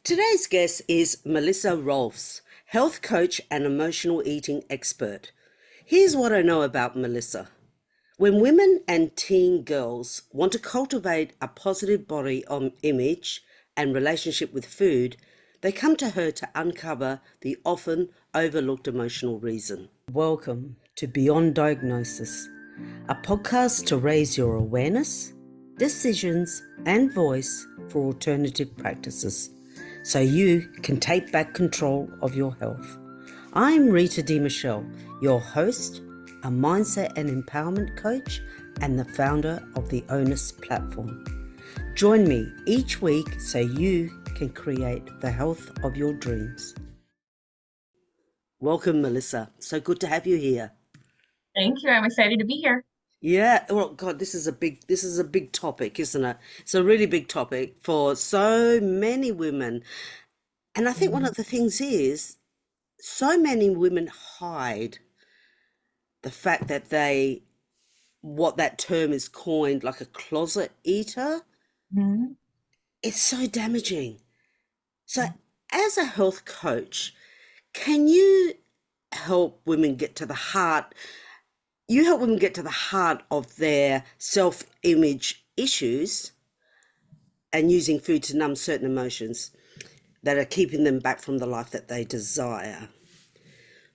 Today's guest is Melissa Rohlfs, health coach and emotional eating expert. Here's what I know about Melissa. When women and teen girls want to cultivate a positive body image and relationship with food, they come to her to uncover the often overlooked emotional reason. Welcome to Beyond Diagnosis, a podcast to raise your awareness, decisions, and voice for alternative practices so you can take back control of your health. I'm Rita Michele, your host, a mindset and empowerment coach, and the founder of the ONUS platform. Join me each week so you can create the health of your dreams. Welcome, Melissa. So good to have you here. Thank you. I'm excited to be here. Yeah, well, God, this is a big topic, isn't it? It's a really big topic for so many women. And I think one of the things is so many women hide the fact that what that term is coined, like a closet eater. Mhm. It's so damaging. So, as a health coach, can you help women get to the heart? You help women get to the heart of their self-image issues and using food to numb certain emotions that are keeping them back from the life that they desire.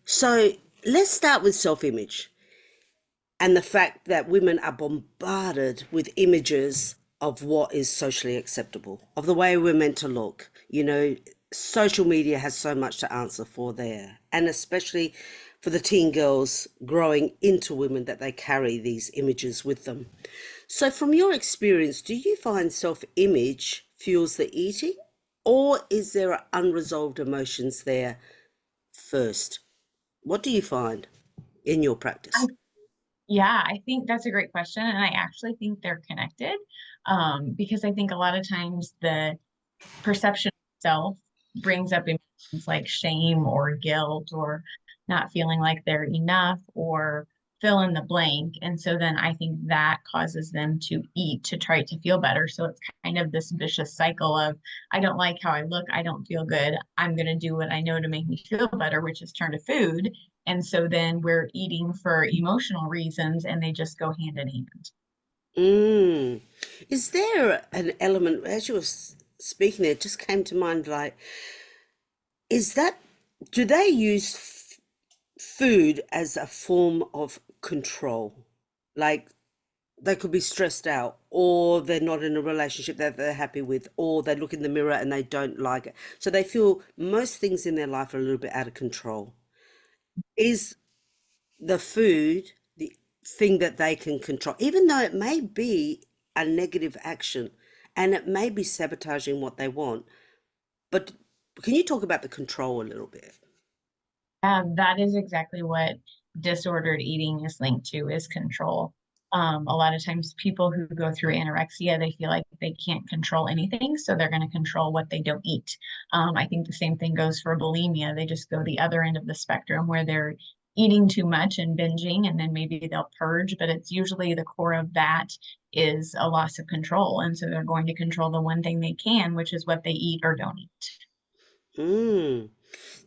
So, let's start with self-image and the fact that women are bombarded with images of what is socially acceptable, of the way we're meant to look. You know, social media has so much to answer for there, and especially for the teen girls growing into women, that they carry these images with them. So from your experience, do you find self-image fuels the eating, or is there unresolved emotions there first? What do you find in your I, practice? yeah, I think that's a great question. And I actually think they're connected because I think a lot of times the perception of self brings up emotions like shame or guilt or not feeling like they're enough or fill in the blank. And so then I think that causes them to eat to try to feel better. So it's kind of this vicious cycle of, I don't like how I look. I don't feel good. I'm going to do what I know to make me feel better, which is turn to food. And so then we're eating for emotional reasons and they just go hand in hand. Mm. Is there an element, as you were speaking there, it just came to mind, like, is that, do they use food as a form of control? Like, they could be stressed out, or they're not in a relationship that they're happy with, or they look in the mirror and they don't like it. So they feel most things in their life are a little bit out of control. Is the food the thing that they can control, even though it may be a negative action and it may be sabotaging what they want? But can you talk about the control a little bit? That is exactly what disordered eating is linked to is control. A lot of times people who go through anorexia, they feel like they can't control anything, so they're going to control what they don't eat. I think the same thing goes for bulimia. They just go the other end of the spectrum where they're eating too much and binging, and then maybe they'll purge, but it's usually the core of that is a loss of control. And so they're going to control the one thing they can, which is what they eat or don't eat. Mm.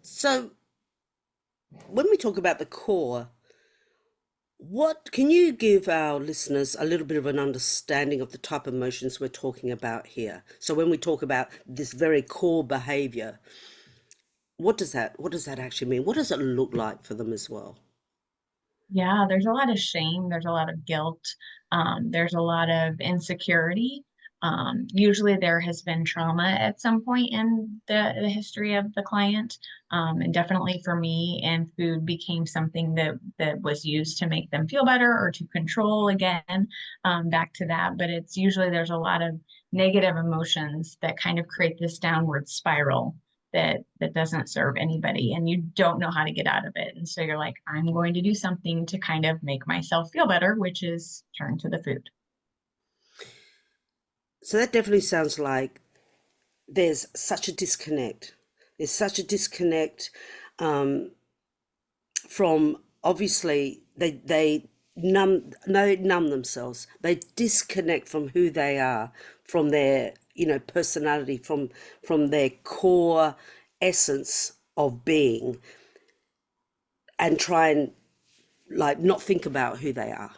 So when we talk about the core, what can you give our listeners a little bit of an understanding of the type of emotions we're talking about here? So when we talk about this very core behavior, what does that actually mean? What does it look like for them as well? Yeah, there's a lot of shame, there's a lot of guilt, there's a lot of insecurity. Usually there has been trauma at some point in the history of the client. And definitely for me, and food became something that was used to make them feel better or to control again, back to that. But it's usually there's a lot of negative emotions that kind of create this downward spiral that doesn't serve anybody and you don't know how to get out of it. And so you're like, I'm going to do something to kind of make myself feel better, which is turn to the food. So that definitely sounds like there's such a disconnect. There's such a disconnect um, from, obviously they numb themselves. They disconnect from who they are, from their personality, from their core essence of being, and try and like not think about who they are.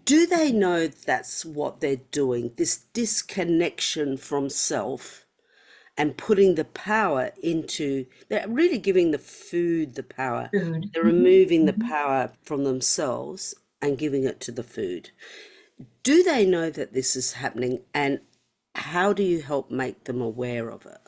Do they know that's what they're doing? This disconnection from self and putting the power into, they're really giving the food the power. Food. They're removing the power from themselves and giving it to the food. Do they know that this is happening, and how do you help make them aware of it?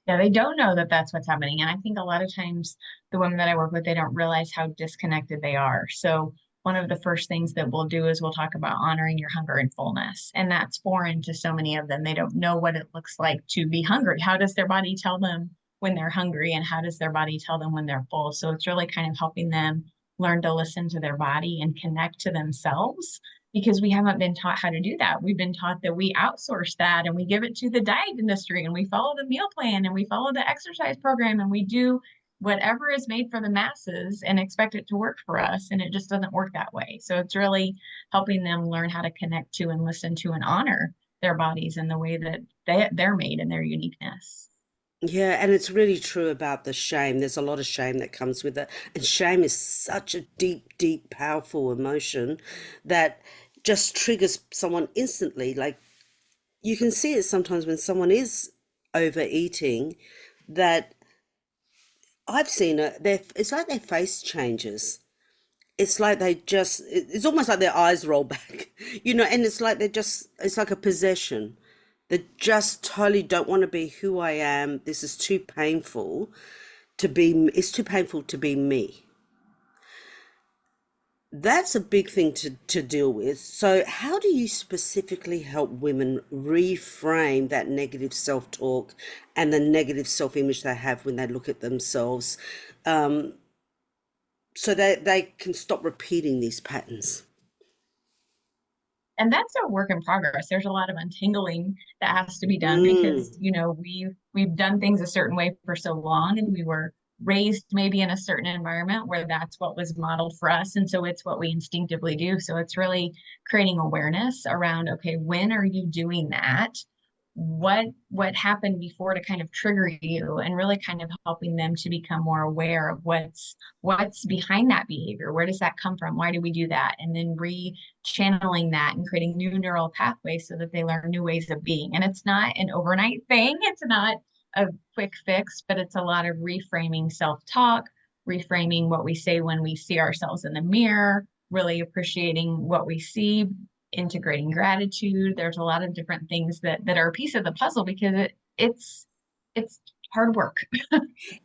Yeah, they don't know that that's what's happening. And I think a lot of times the women that I work with, they don't realize how disconnected they are. So one of the first things that we'll do is we'll talk about honoring your hunger and fullness. And that's foreign to so many of them. They don't know what it looks like to be hungry. How does their body tell them when they're hungry? And how does their body tell them when they're full? So it's really kind of helping them learn to listen to their body and connect to themselves, because we haven't been taught how to do that. We've been taught that we outsource that and we give it to the diet industry and we follow the meal plan and we follow the exercise program and we do whatever is made for the masses and expect it to work for us. And it just doesn't work that way. So it's really helping them learn how to connect to and listen to and honor their bodies in the way that they're made and their uniqueness. Yeah, and it's really true about the shame. There's a lot of shame that comes with it. And shame is such a deep, deep, powerful emotion that just triggers someone instantly. Like, you can see it sometimes when someone is overeating, that I've seen it, it's like their face changes. It's like it's almost like their eyes roll back, and it's like it's like a possession. They just totally don't want to be who I am. This is too painful it's too painful to be me. That's a big thing to deal with. So, how do you specifically help women reframe that negative self talk and the negative self image they have when they look at themselves, um, so that they can stop repeating these patterns? And that's a work in progress. There's a lot of untangling that has to be done because, Mm. we've done things a certain way for so long and we were raised maybe in a certain environment where that's what was modeled for us. And so it's what we instinctively do. So it's really creating awareness around, okay, when are you doing that? What happened before to kind of trigger you, and really kind of helping them to become more aware of what's behind that behavior. Where does that come from? Why do we do that? And then channeling that and creating new neural pathways so that they learn new ways of being. And it's not an overnight thing. It's not a quick fix, but it's a lot of reframing self-talk, reframing what we say when we see ourselves in the mirror, really appreciating what we see, integrating gratitude. There's a lot of different things that are a piece of the puzzle because it's hard work.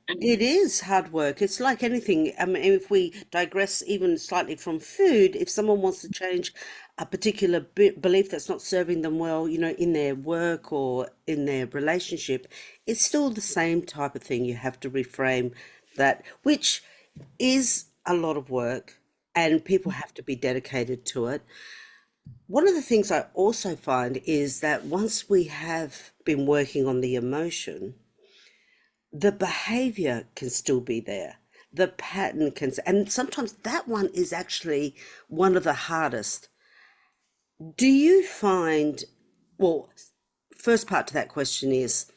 It is hard work. It's like anything. I mean, if we digress even slightly from food, if someone wants to change a particular belief that's not serving them well, in their work or in their relationship, it's still the same type of thing. You have to reframe that, which is a lot of work, and people have to be dedicated to it. One of the things I also find is that once we have been working on the emotion, the behavior can still be there. The pattern can, and sometimes that one is actually one of the hardest. Do you find, well, first part to that question is,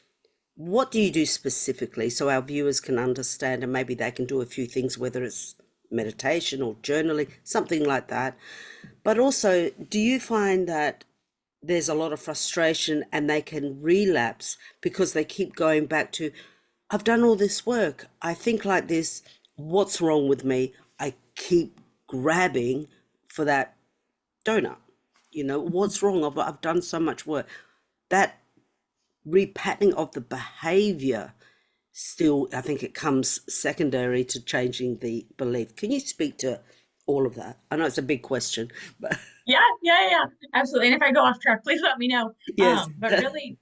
what do you do specifically so our viewers can understand, and maybe they can do a few things, whether it's meditation or journaling, something like that. But also, do you find that there's a lot of frustration and they can relapse because they keep going back to, I've done all this work, I think like this, what's wrong with me? I keep grabbing for that donut. What's wrong? I've done so much work. That repatterning of the behavior, still, I think it comes secondary to changing the belief. Can you speak to all of that? I know it's a big question, but Yeah, absolutely. And if I go off track, please let me know. yes. But really,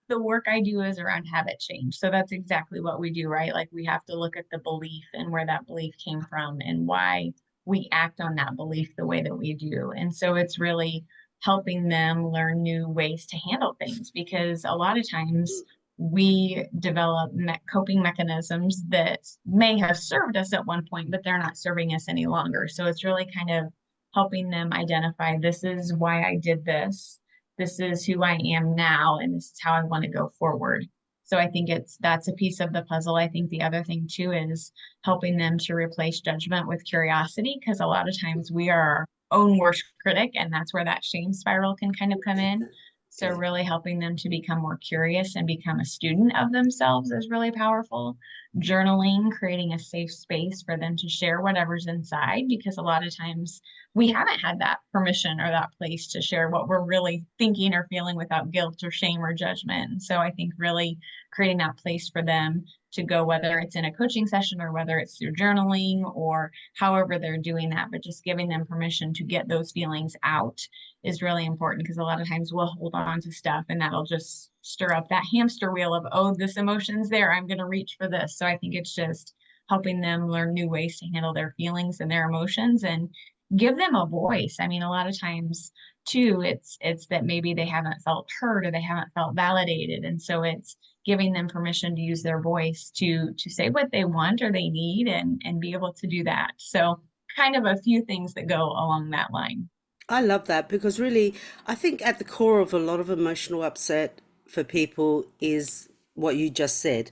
the work I do is around habit change. So that's exactly what we do, right? Like we have to look at the belief and where that belief came from and why we act on that belief the way that we do. And so it's really helping them learn new ways to handle things, because a lot of times we develop coping mechanisms that may have served us at one point, but they're not serving us any longer. So it's really kind of helping them identify, this is why I did this. this is who I am now, and this is how I want to go forward. So I think that's a piece of the puzzle. I think the other thing too is helping them to replace judgment with curiosity, because a lot of times we are our own worst critic, and that's where that shame spiral can kind of come in. So Yeah. really helping them to become more curious and become a student of themselves is really powerful. Journaling, creating a safe space for them to share whatever's inside, because a lot of times we haven't had that permission or that place to share what we're really thinking or feeling without guilt or shame or judgment. And so I think really creating that place for them to go, whether it's in a coaching session or whether it's through journaling or however they're doing that, but just giving them permission to get those feelings out is really important, because a lot of times we'll hold on to stuff and that'll just stir up that hamster wheel of, oh, this emotion's there, I'm going to reach for this. So I think it's just helping them learn new ways to handle their feelings and their emotions and give them a voice. I mean, a lot of times too, it's that maybe they haven't felt heard or they haven't felt validated. And so it's giving them permission to use their voice to say what they want or they need and be able to do that. So kind of a few things that go along that line. I love that because really, I think at the core of a lot of emotional upset for people is what you just said,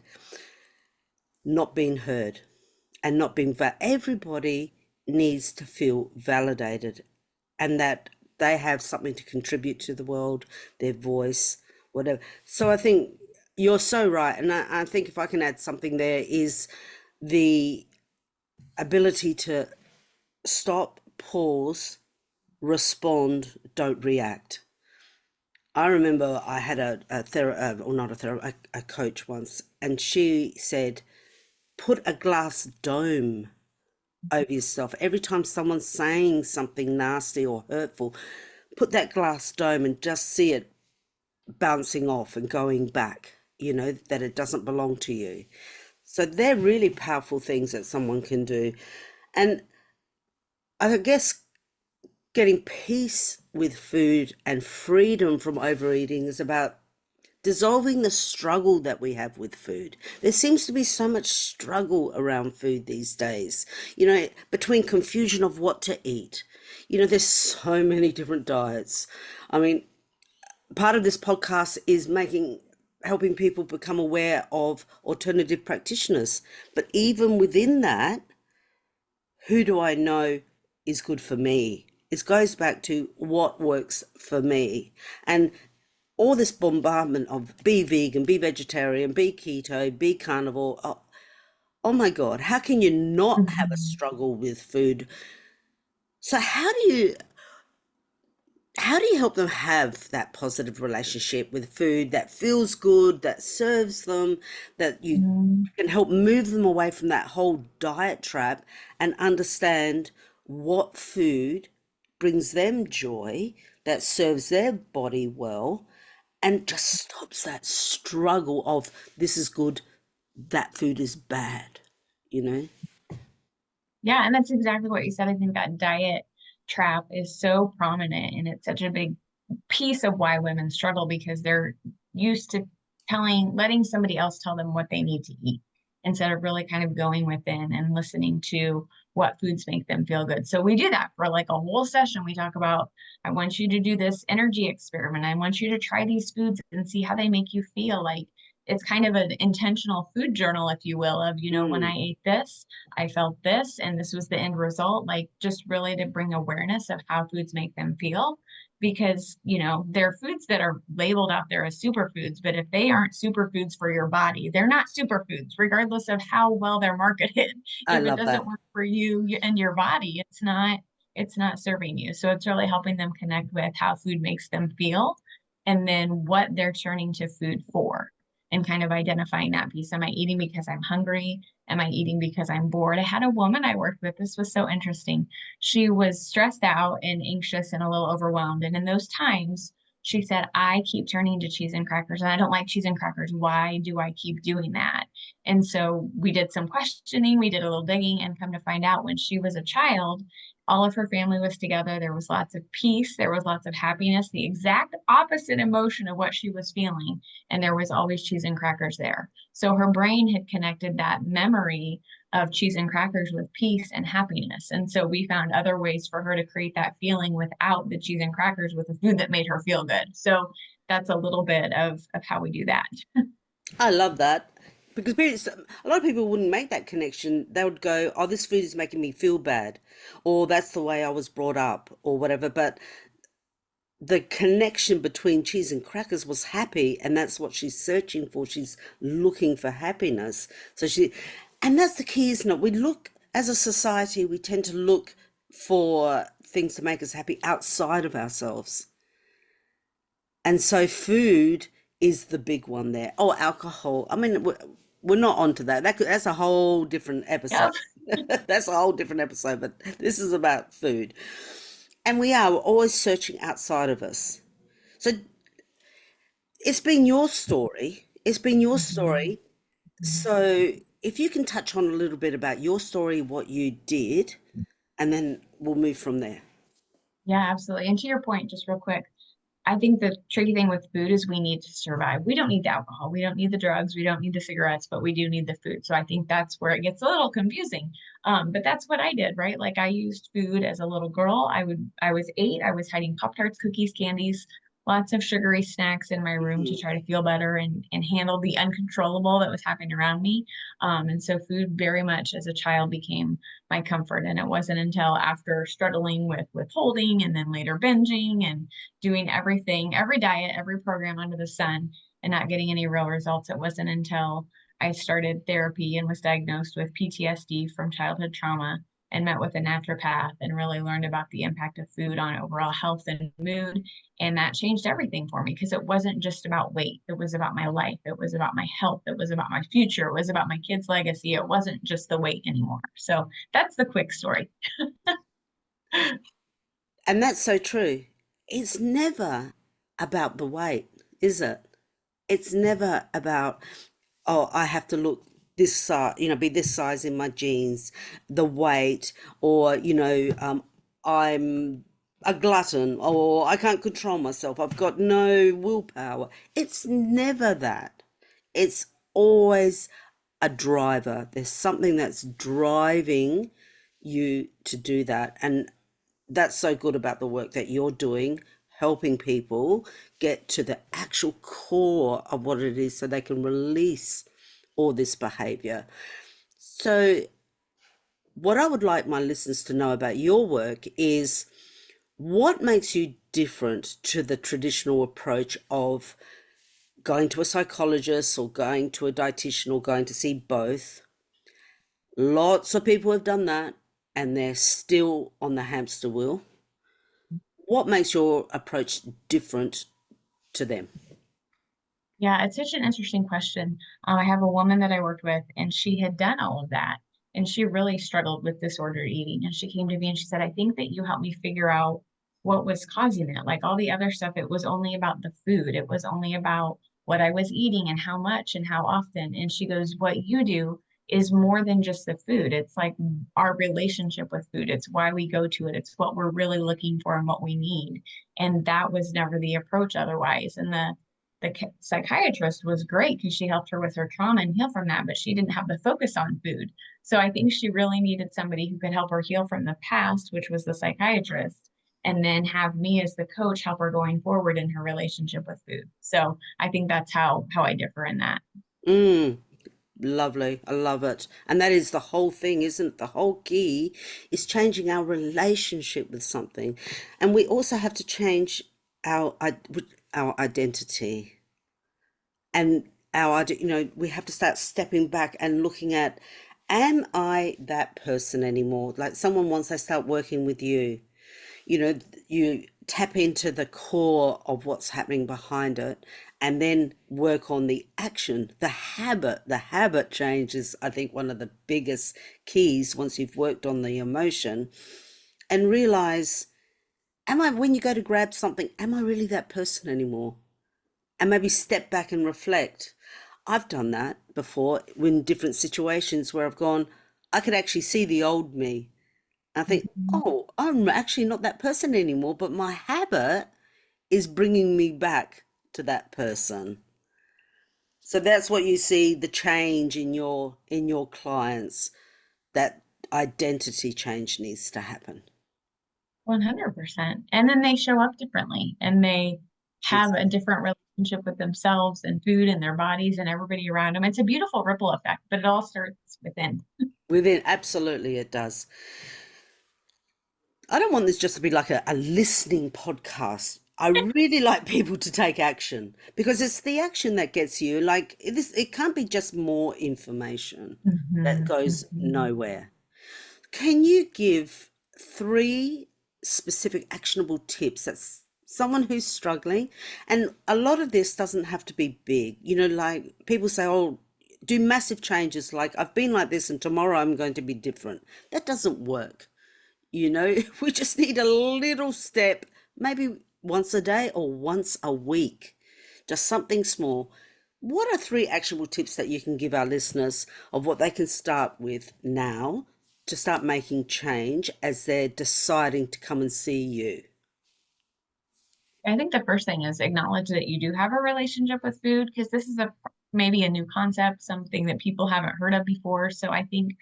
not being heard and not being everybody needs to feel validated and that they have something to contribute to the world, their voice, whatever. So I think you're so right. And I think if I can add something there is the ability to stop, pause, respond, don't react. I remember I had or not a therapist, a coach once, and she said, put a glass dome over yourself. Every time someone's saying something nasty or hurtful, put that glass dome and just see it bouncing off and going back, that it doesn't belong to you. So they're really powerful things that someone can do. And I guess getting peace with food and freedom from overeating is about dissolving the struggle that we have with food. There seems to be so much struggle around food these days, between confusion of what to eat. There's so many different diets. I mean, part of this podcast is helping people become aware of alternative practitioners. But even within that, who do I know is good for me? It goes back to what works for me. And all this bombardment of be vegan, be vegetarian, be keto, be carnivore. Oh my God, how can you not have a Mhm. struggle with food? So how do you help them have that positive relationship with food that feels good, that serves them, that you Mhm. can help move them away from that whole diet trap and understand what food brings them joy, that serves their body well, and just stops that struggle of this is good, that food is bad, you know? Yeah, and that's exactly what you said. I think that diet trap is so prominent and it's such a big piece of why women struggle, because they're used to letting somebody else tell them what they need to eat instead of really kind of going within and listening to what foods make them feel good. So we do that for like a whole session. We talk about, I want you to do this energy experiment. I want you to try these foods and see how they make you feel. Like it's kind of an intentional food journal, if you will, of, when I Mm, ate this, I felt this, and this was the end result. Like just really to bring awareness of how foods make them feel, because there are foods that are labeled out there as superfoods, but if they aren't superfoods for your body, they're not superfoods regardless of how well they're marketed. I If it love doesn't that. work for you and your body, it's not serving you. So it's really helping them connect with how food makes them feel and then what they're turning to food for, and kind of identifying that piece. Am I eating because I'm hungry? Am I eating because I'm bored? I had a woman I worked with. This was so interesting. She was stressed out and anxious and a little overwhelmed. And in those times, she said, I keep turning to cheese and crackers and I don't like cheese and crackers. Why do I keep doing that? And so we did some questioning, we did a little digging, and come to find out when she was a child, All of her family was together. There was lots of peace. There was lots of happiness, the exact opposite emotion of what she was feeling. And there was always cheese and crackers there. So her brain had connected that memory of cheese and crackers with peace and happiness. And so we found other ways for her to create that feeling without the cheese and crackers with the food that made her feel good. So that's a little bit of how we do that. I love that because a lot of people wouldn't make that connection. They would go, "Oh, this food is making me feel bad," or "That's the way I was brought up," or whatever. But the connection between cheese and crackers was happy, and that's what she's searching for. She's looking for happiness. And that's the key, isn't it? We look, as a society, we tend to look for things to make us happy outside of ourselves. And so food is the big one there. Oh, alcohol. I mean, we're not onto that. That's a whole different episode. Yep. That's a whole different episode, but this is about food. And we're always searching outside of us. So it's been your story. It's been your story. So if you can touch on a little bit about your story, what you did, and then we'll move from there. Yeah, absolutely. And to your point, just real quick, I think the tricky thing with food is we need to survive. We don't need the alcohol, we don't need the drugs, we don't need the cigarettes, but we do need the food. So I think that's where it gets a little confusing. But that's what I did, right? Like I used food as a little girl. I was 8, I was hiding Pop-Tarts, cookies, candies, lots of sugary snacks in my room to try to feel better and handle the uncontrollable that was happening around me. And so food very much as a child became my comfort. And it wasn't until after struggling with withholding and then later binging and doing everything, every diet, every program under the sun, and not getting any real results. It wasn't until I started therapy and was diagnosed with PTSD from childhood trauma and met with a naturopath and really learned about the impact of food on overall health and mood. And that changed everything for me because it wasn't just about weight. It was about my life. It was about my health. It was about my future. It was about my kids' legacy. It wasn't just the weight anymore. So that's the quick story. And that's so true. It's never about the weight, is it? It's never about, oh, I have to look this size, be this size in my jeans, the weight, or, I'm a glutton, or I can't control myself. I've got no willpower. It's never that. It's always a driver. There's something that's driving you to do that. And that's so good about the work that you're doing, helping people get to the actual core of what it is so they can release all this behavior. So, what I would like my listeners to know about your work is what makes you different to the traditional approach of going to a psychologist or going to a dietitian or going to see both. Lots of people have done that and they're still on the hamster wheel. What makes your approach different to them? Yeah, it's such an interesting question. I have a woman that I worked with, and she had done all of that, and she really struggled with disordered eating. And she came to me and she said, I think that you helped me figure out what was causing it. Like all the other stuff, it was only about the food, it was only about what I was eating and how much and how often. And she goes, what you do is more than just the food. It's like our relationship with food. It's why we go to it. It's what we're really looking for and what we need. And that was never the approach otherwise. And the psychiatrist was great because she helped her with her trauma and heal from that, but she didn't have the focus on food. So I think she really needed somebody who could help her heal from the past, which was the psychiatrist, and then have me as the coach help her going forward in her relationship with food. So I think that's how I differ in that. Mm, lovely. I love it. And that is the whole thing, isn't it? The whole key is changing our relationship with something. And we also have to change our identity. And we have to start stepping back and looking at, am I that person anymore? Like someone, once they start working with you, you tap into the core of what's happening behind it and then work on the action, the habit change is, I think, one of the biggest keys once you've worked on the emotion, and realize, when you go to grab something, am I really that person anymore? And maybe step back and reflect. I've done that before in different situations where I've gone, I could actually see the old me. I think, Mhm. oh, I'm actually not that person anymore, but my habit is bringing me back to that person. So that's what you see the change in your clients, that identity change needs to happen. 100%. And then they show up differently and they have a Exactly. different relationship with themselves and food and their bodies and everybody around them. It's a beautiful ripple effect, but it all starts within. Within, absolutely it does. I don't want this just to be like a listening podcast. I really like people to take action because it's the action that gets you. Like this, it can't be just more information that Mhm, goes mhm. nowhere. Can you give three specific actionable tips that's someone who's struggling? And a lot of this doesn't have to be big. You know, like people say, oh, do massive changes like I've been like this and tomorrow I'm going to be different. That doesn't work. You know, we just need a little step, maybe once a day or once a week, just something small. What are three actionable tips that you can give our listeners of what they can start with now to start making change as they're deciding to come and see you? I think the first thing is acknowledge that you do have a relationship with food because this is a maybe a new concept, something that people haven't heard of before. So I think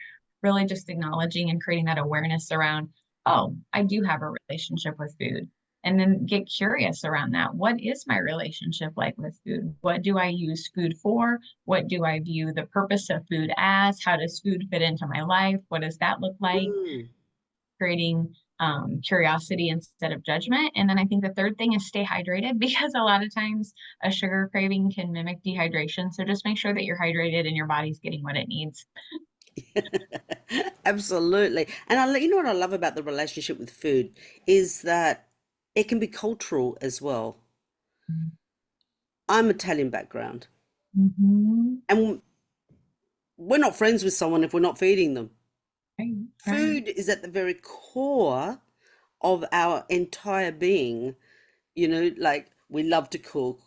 really just acknowledging and creating that awareness around, oh, I do have a relationship with food. And then get curious around that. What is my relationship like with food? What do I use food for? What do I view the purpose of food as? How does food fit into my life? What does that look like? Mm. Creating curiosity instead of judgment. And then I think the third thing is stay hydrated because a lot of times a sugar craving can mimic dehydration. So just make sure that you're hydrated and your body's getting what it needs. Absolutely. And you know what I love about the relationship with food is that it can be cultural as well. I'm Italian background, Mm-hmm. and we're not friends with someone if we're not feeding them. Right, right. Food is at the very core of our entire being. You know, like we love to cook,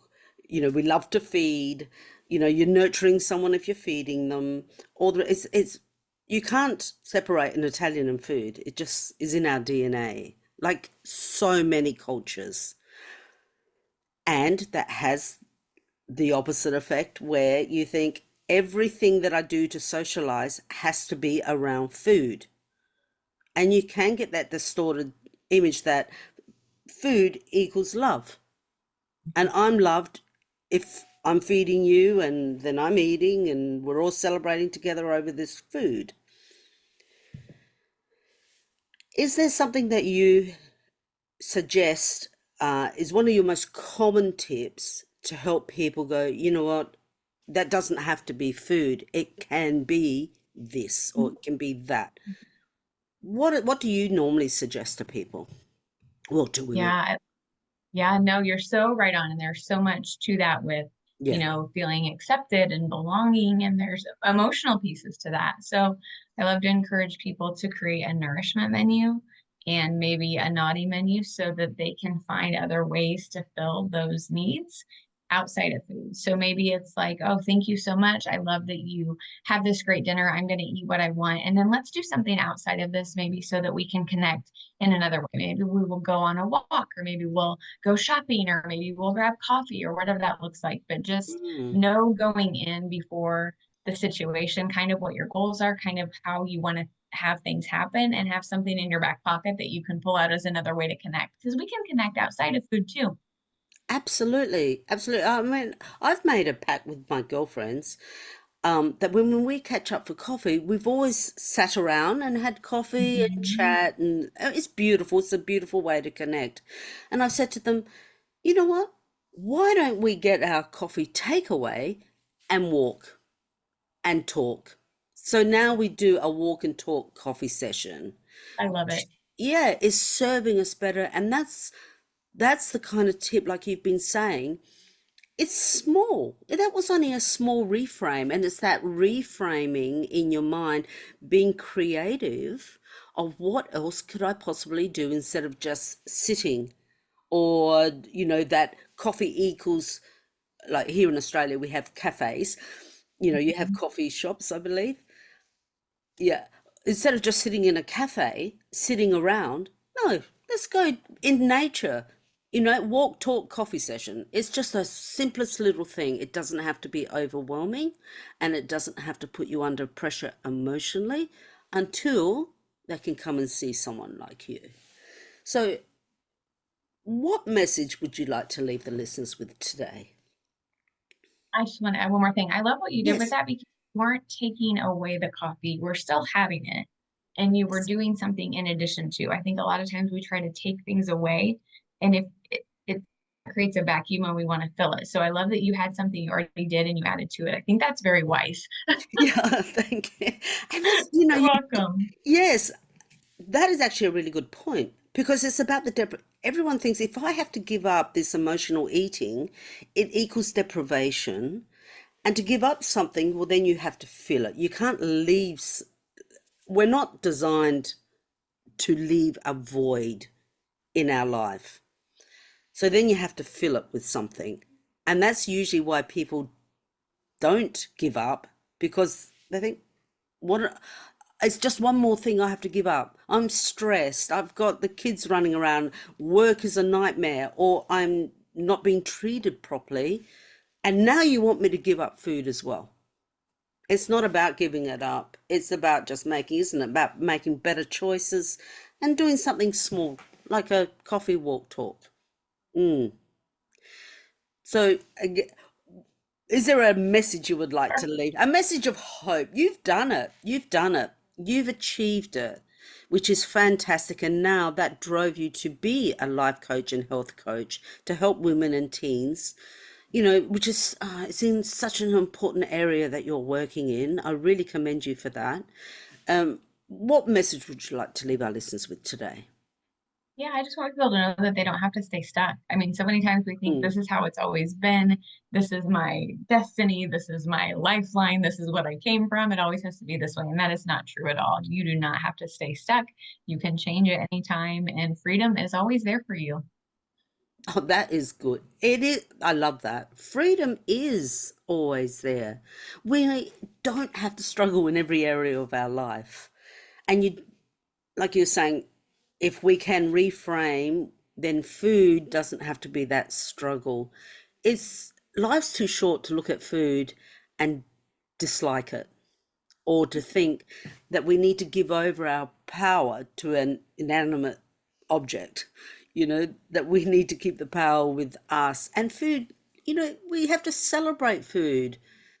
you know, we love to feed, you know, you're nurturing someone if you're feeding them. All the it's you can't separate an Italian and food. It just is in our DNA, like so many cultures. And that has the opposite effect where you think everything that I do to socialize has to be around food. And you can get that distorted image that food equals love. And I'm loved if I'm feeding you and then I'm eating and we're all celebrating together over this food. Is there something that you suggest is one of your most common tips to help people go, you know what, that doesn't have to be food. It can be this or it can be that. What do you normally suggest to people? Well, to women. Yeah, yeah, no, you're so right on. And there's so much to that with, Yeah. feeling accepted and belonging. And there's emotional pieces to that. So I love to encourage people to create a nourishment menu and maybe a naughty menu so that they can find other ways to fill those needs outside of food. So maybe it's like, oh, thank you so much. I love that you have this great dinner. I'm going to eat what I want. And then let's do something outside of this, maybe so that we can connect in another way. Maybe we will go on a walk, or maybe we'll go shopping, or maybe we'll grab coffee, or whatever that looks like. But just Mm. know going in before the situation, kind of what your goals are, kind of how you want to have things happen, and have something in your back pocket that you can pull out as another way to connect. Because we can connect outside of food too. Absolutely, absolutely. I mean, I've made a pact with my girlfriends that when we catch up for coffee, we've always sat around and had coffee and Mhm. chat, and it's beautiful. It's a beautiful way to connect. And I said to them, you know what? Why don't we get our coffee takeaway and walk and talk? So now we do a walk and talk coffee session. I love it. Yeah, is serving us better, and that's the kind of tip, like you've been saying. It's small. That was only a small reframe, and it's that reframing in your mind, being creative of what else could I possibly do instead of just sitting, or that coffee equals, like here in Australia we have cafes, you have Mhm. coffee shops, I believe. Yeah. instead of just sitting in a cafe, sitting around, no, let's go in nature. Walk, talk, coffee session. It's just the simplest little thing. It doesn't have to be overwhelming, and it doesn't have to put you under pressure emotionally until they can come and see someone like you. So, what message would you like to leave the listeners with today? I just want to add one more thing. I love what you did with Yes. that because you weren't taking away the coffee. We're still having it, and you were doing something in addition to. I think a lot of times we try to take things away, and if it creates a vacuum and we want to fill it. So I love that you had something you already did and you added to it. I think that's very wise. Yeah, thank you. And that's, You're welcome. yes, that is actually a really good point because it's about everyone thinks if I have to give up this emotional eating, it equals deprivation. And to give up something, well, then you have to fill it. You can't leave, we're not designed to leave a void in our life. So then you have to fill it with something. And that's usually why people don't give up because they think, it's just one more thing I have to give up. I'm stressed. I've got the kids running around. Work is a nightmare, or I'm not being treated properly. And now you want me to give up food as well. It's not about giving it up. It's about just isn't it about making better choices and doing something small, like a coffee walk talk. So, is there a message you would like to leave? A message of hope. You've done it. You've done it. You've achieved it, which is fantastic. And now that drove you to be a life coach and health coach to help women and teens, which is, it's in such an important area that you're working in. I really commend you for that. What message would you like to leave our listeners with today? Yeah, I just want people to know that they don't have to stay stuck. I mean, so many times we think Mm. this is how it's always been. This is my destiny. This is my lifeline. This is what I came from. It always has to be this way. And that is not true at all. You do not have to stay stuck. You can change it anytime, and freedom is always there for you. Oh, that is good. It is. I love that. Freedom is always there. We don't have to struggle in every area of our life. And like you're saying, if we can reframe, then food doesn't have to be that struggle. Life's too short to look at food and dislike it, or to think that we need to give over our power to an inanimate object, that we need to keep the power with us. And food, we have to celebrate food.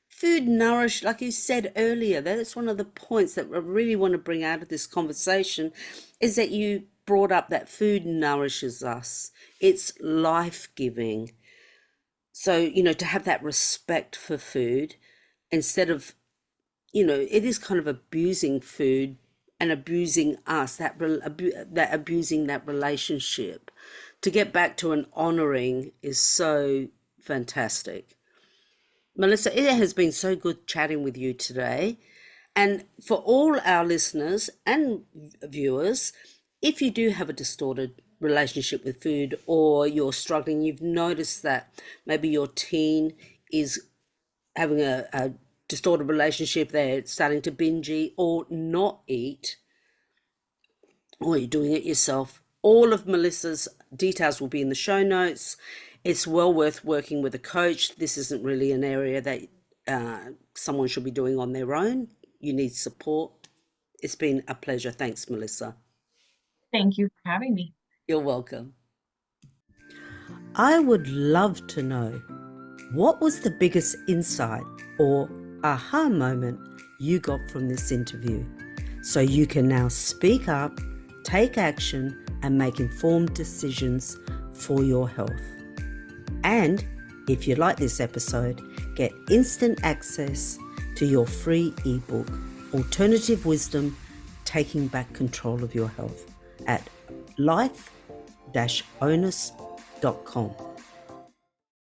Food nourish, like you said earlier, that's one of the points that I really want to bring out of this conversation, is that you brought up that food nourishes us. It's life-giving. So, to have that respect for food instead of, it is kind of abusing food and abusing us, that abusing that relationship. To get back to an honoring is so fantastic. Melissa, it has been so good chatting with you today. And for all our listeners and viewers, if you do have a distorted relationship with food, or you're struggling, you've noticed that maybe your teen is having a distorted relationship, they're starting to binge eat or not eat, or you're doing it yourself, all of Melissa's details will be in the show notes. It's well worth working with a coach. This isn't really an area that someone should be doing on their own. You need support. It's been a pleasure. Thanks, Melissa. Thank you for having me. You're welcome. I would love to know, what was the biggest insight or aha moment you got from this interview? So you can now speak up, take action, and make informed decisions for your health. And if you like this episode, get instant access to your free ebook, Alternative Wisdom, Taking Back Control of Your Health, at life-onus.com.